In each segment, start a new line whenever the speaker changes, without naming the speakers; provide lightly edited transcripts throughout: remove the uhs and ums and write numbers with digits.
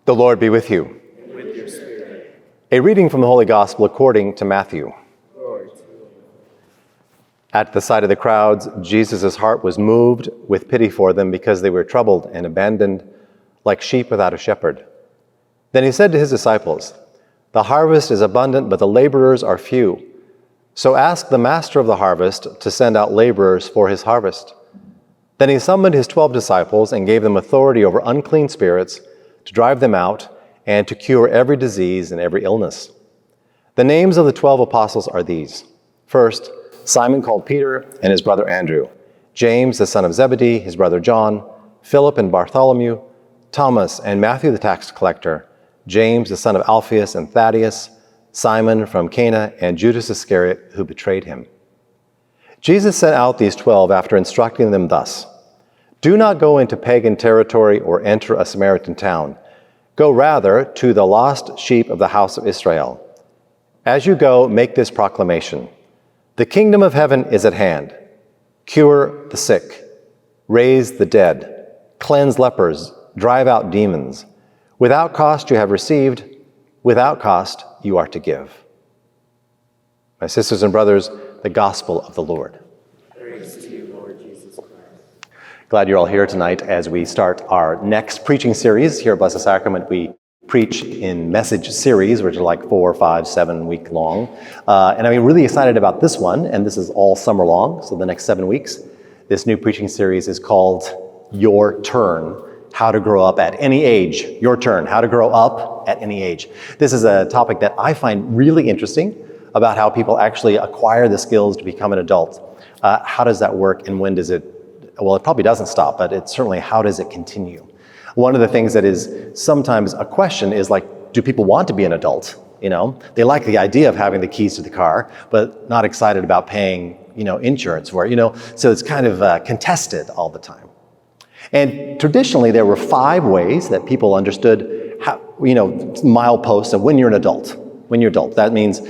The Lord be with you.
And with your spirit.
A reading from the Holy Gospel according to Matthew.
Glory to you.
At the sight of the crowds, Jesus' heart was moved with pity for them because they were troubled and abandoned like sheep without a shepherd. Then he said to his disciples, "The harvest is abundant, but the laborers are few. So ask the master of the harvest to send out laborers for his harvest." Then he summoned his 12 disciples and gave them authority over unclean spirits to drive them out and to cure every disease and every illness. The names of the 12 apostles are these. First, Simon called Peter and his brother Andrew, James the son of Zebedee, his brother John, Philip and Bartholomew, Thomas and Matthew the tax collector, James the son of Alphaeus and Thaddeus, Simon from Cana, and Judas Iscariot who betrayed him. Jesus sent out these 12 after instructing them thus: "Do not go into pagan territory or enter a Samaritan town. Go rather to the lost sheep of the house of Israel. As you go, make this proclamation: the kingdom of heaven is at hand. Cure the sick, raise the dead, cleanse lepers, drive out demons. Without cost you have received, without cost you are to give." My sisters and brothers, the gospel of the Lord.
Praise to you, Lord Jesus Christ.
Glad you're all here tonight as we start our next preaching series here at Blessed Sacrament. We preach in message series, which are like 4, 5, 7 week long. And I'm really excited about this one, and this is all summer long, so the next 7 weeks. This new preaching series is called Your Turn: How to Grow Up at Any Age. Your Turn: How to Grow Up at Any Age. This is a topic that I find really interesting about how people actually acquire the skills to become an adult. How does that work, and when does it, well, it probably doesn't stop, but it's certainly how does it continue? One of the things that is sometimes a question is like, do people want to be an adult? You know, they like the idea of having the keys to the car, but not excited about paying, insurance for it, so it's kind of contested all the time. And traditionally, there were 5 ways that people understood how, mileposts of when you're an adult. When you're adult, that means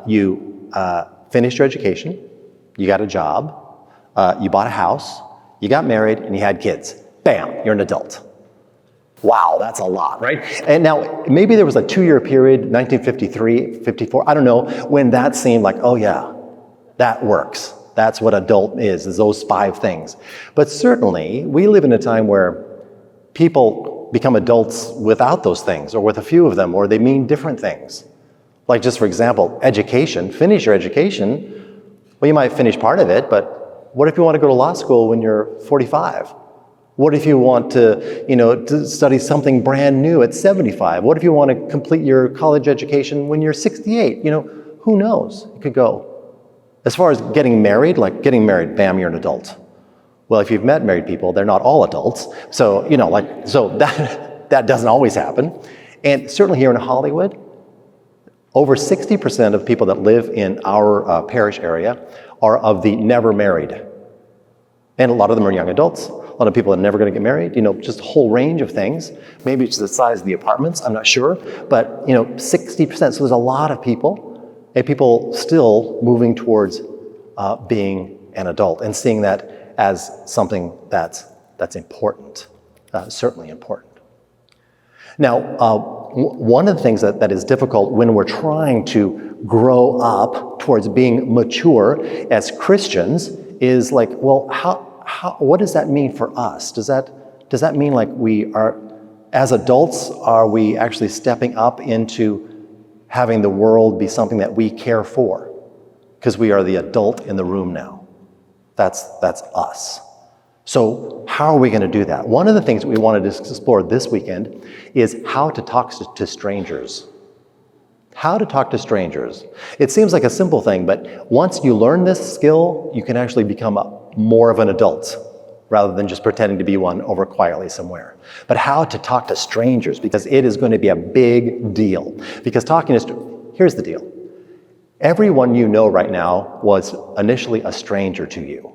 you finished your education, you got a job, you bought a house, you got married, and you had kids. Bam, you're an adult. Wow, that's a lot, right? And now, maybe there was a 2-year period, 1953, 54, I don't know, when that seemed like, oh yeah, that works. That's what adult is those 5 things. But certainly, we live in a time where people become adults without those things, or with a few of them, or they mean different things. Like just for example, education, finish your education. Well, you might finish part of it, but what if you want to go to law school when you're 45? What if you want to study something brand new at 75? What if you want to complete your college education when you're 68? Who knows? It could go. As far as getting married, bam, you're an adult. Well, if you've met married people, they're not all adults. So, that doesn't always happen. And certainly here in Hollywood, over 60% of people that live in our parish area are of the never married. And a lot of them are young adults. A lot of people are never going to get married, just a whole range of things. Maybe it's the size of the apartments, I'm not sure. But, 60%, so there's a lot of people, and people still moving towards being an adult and seeing that as something that's important, certainly important. Now, one of the things that is difficult when we're trying to grow up towards being mature as Christians is like, well, what does that mean for us? Does that mean like we are, as adults, are we actually stepping up into having the world be something that we care for? Because we are the adult in the room now. That's us. So how are we going to do that? One of the things that we wanted to explore this weekend is how to talk to strangers. How to talk to strangers. It seems like a simple thing, but once you learn this skill, you can actually become more of an adult rather than just pretending to be one over quietly somewhere. But how to talk to strangers, because it is going to be a big deal. Because here's the deal. Everyone you know right now was initially a stranger to you.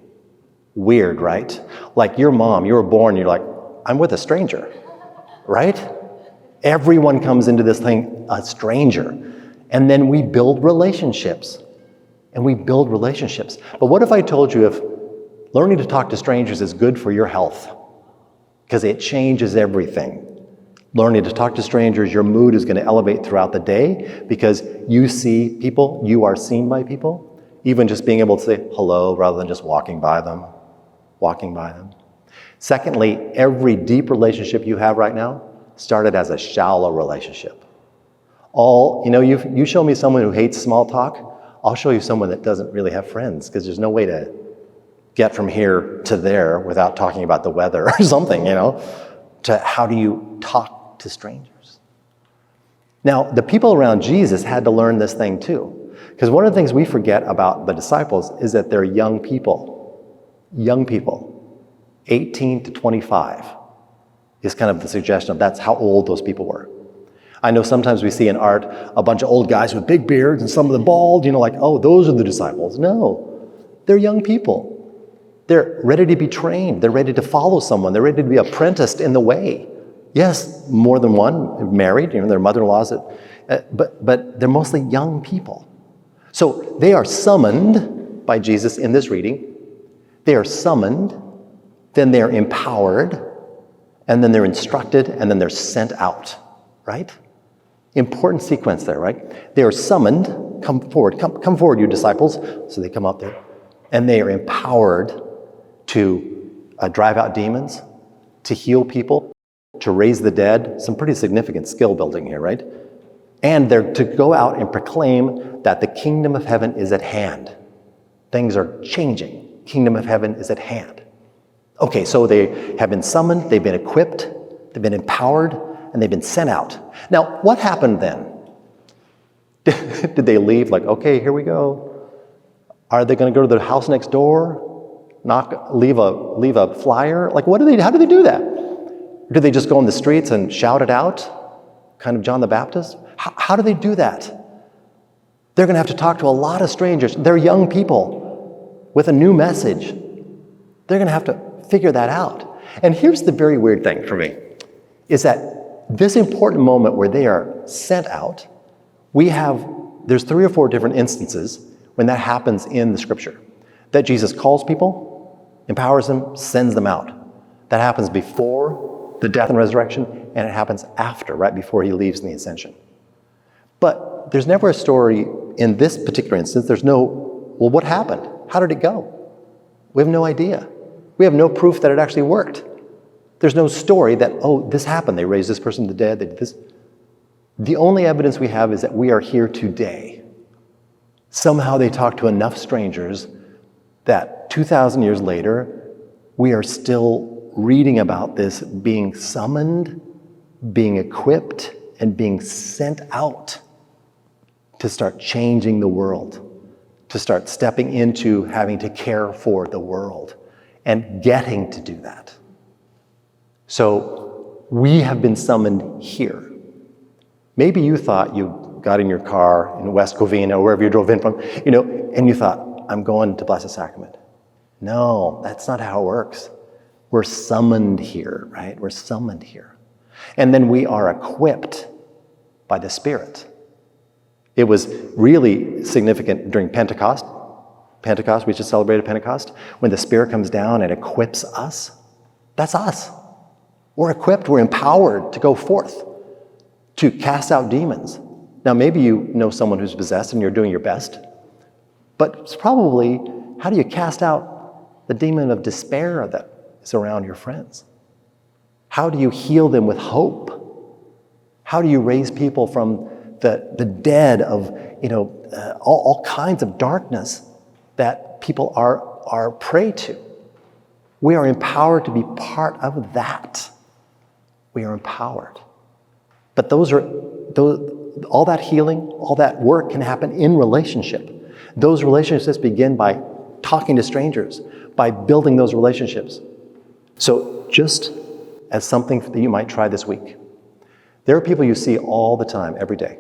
Weird, right? Like your mom, you were born, you're like, I'm with a stranger, right? Everyone comes into this thing a stranger. And then we build relationships. But what if I told you if learning to talk to strangers is good for your health? Because it changes everything. Learning to talk to strangers, your mood is going to elevate throughout the day because you see people, you are seen by people. Even just being able to say hello rather than just walking by them. Secondly, every deep relationship you have right now started as a shallow relationship. You show me someone who hates small talk, I'll show you someone that doesn't really have friends because there's no way to get from here to there without talking about the weather or something, to how do you talk to strangers. Now, the people around Jesus had to learn this thing too, because one of the things we forget about the disciples is that they're young people, 18 to 25 is kind of the suggestion of that's how old those people were. I know sometimes we see in art a bunch of old guys with big beards and some of them bald, like, oh, those are the disciples. No, they're young people. They're ready to be trained. They're ready to follow someone. They're ready to be apprenticed in the way. Yes, more than one, married, their mother-in-laws, but they're mostly young people. So they are summoned by Jesus in this reading. They are summoned, then they're empowered, and then they're instructed, and then they're sent out, right? Important sequence there, right? They are summoned, come forward, you disciples. So they come up there, and they are empowered to drive out demons, to heal people, to raise the dead, some pretty significant skill building here, right? And they're to go out and proclaim that the kingdom of heaven is at hand. Things are changing. Kingdom of heaven is at hand. Okay, so they have been summoned, they've been equipped, they've been empowered, and they've been sent out. Now, what happened then? Did they leave like, okay, here we go? Are they going to go to the house next door? Leave a flyer? Like, how do they do that? Do they just go on the streets and shout it out? Kind of John the Baptist? How do they do that? They're going to have to talk to a lot of strangers. They're young people with a new message. They're going to have to figure that out. And here's the very weird thing for me, is that this important moment where they are sent out, there's 3 or 4 different instances when that happens in the scripture. That Jesus calls people, empowers them, sends them out. That happens before the death and resurrection, and it happens after, right before he leaves in the ascension. But there's never a story in this particular instance, well, what happened? How did it go? We have no idea. We have no proof that it actually worked. There's no story that, oh, this happened. They raised this person from the dead. They did this. The only evidence we have is that we are here today. Somehow they talked to enough strangers that 2,000 years later, we are still reading about this being summoned, being equipped, and being sent out to start changing the world, to start stepping into having to care for the world and getting to do that. So we have been summoned here. Maybe you thought you got in your car in West Covina or wherever you drove in from, and you thought, I'm going to Blessed Sacrament. No, that's not how it works. We're summoned here, right? We're summoned here. And then we are equipped by the Spirit. It was really significant during Pentecost. We just celebrated Pentecost. When the Spirit comes down and equips us, that's us. We're equipped, we're empowered to go forth, to cast out demons. Now, maybe you know someone who's possessed and you're doing your best, but it's probably, how do you cast out the demon of despair that is around your friends? How do you heal them with hope? How do you raise people from the dead of all kinds of darkness that people are prey to? We are empowered to be part of that. We are empowered. But all that healing, all that work can happen in relationship. Those relationships begin by talking to strangers, by building those relationships. So just as something that you might try this week, there are people you see all the time, every day,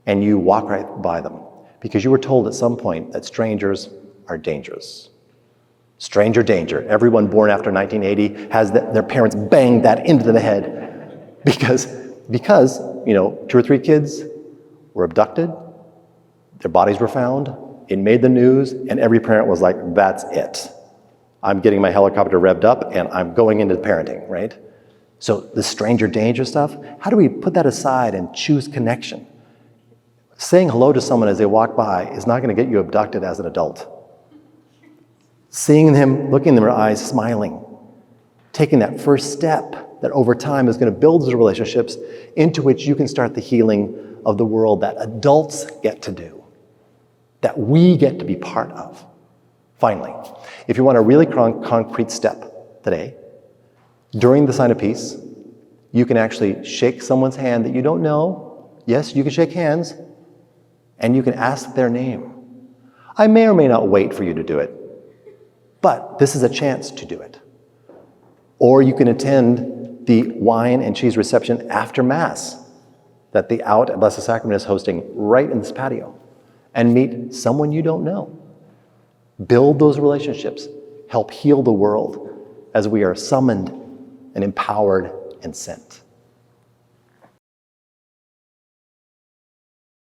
and you walk right by them because you were told at some point that strangers are dangerous. Stranger danger. Everyone born after 1980 has their parents banged that into the head because 2 or 3 kids were abducted, their bodies were found, it made the news, and every parent was like, that's it. I'm getting my helicopter revved up and I'm going into parenting, right? So the stranger danger stuff, how do we put that aside and choose connection? Saying hello to someone as they walk by is not going to get you abducted as an adult. Seeing them, looking in their eyes, smiling, taking that first step that over time is going to build those relationships into which you can start the healing of the world that adults get to do, that we get to be part of. Finally, if you want a really concrete step today, during the sign of peace, you can actually shake someone's hand that you don't know. Yes, you can shake hands, and you can ask their name. I may or may not wait for you to do it, but this is a chance to do it. Or you can attend the wine and cheese reception after Mass that the Out at Blessed Sacrament is hosting right in this patio, and meet someone you don't know. Build those relationships. Help heal the world as we are summoned and empowered and sent.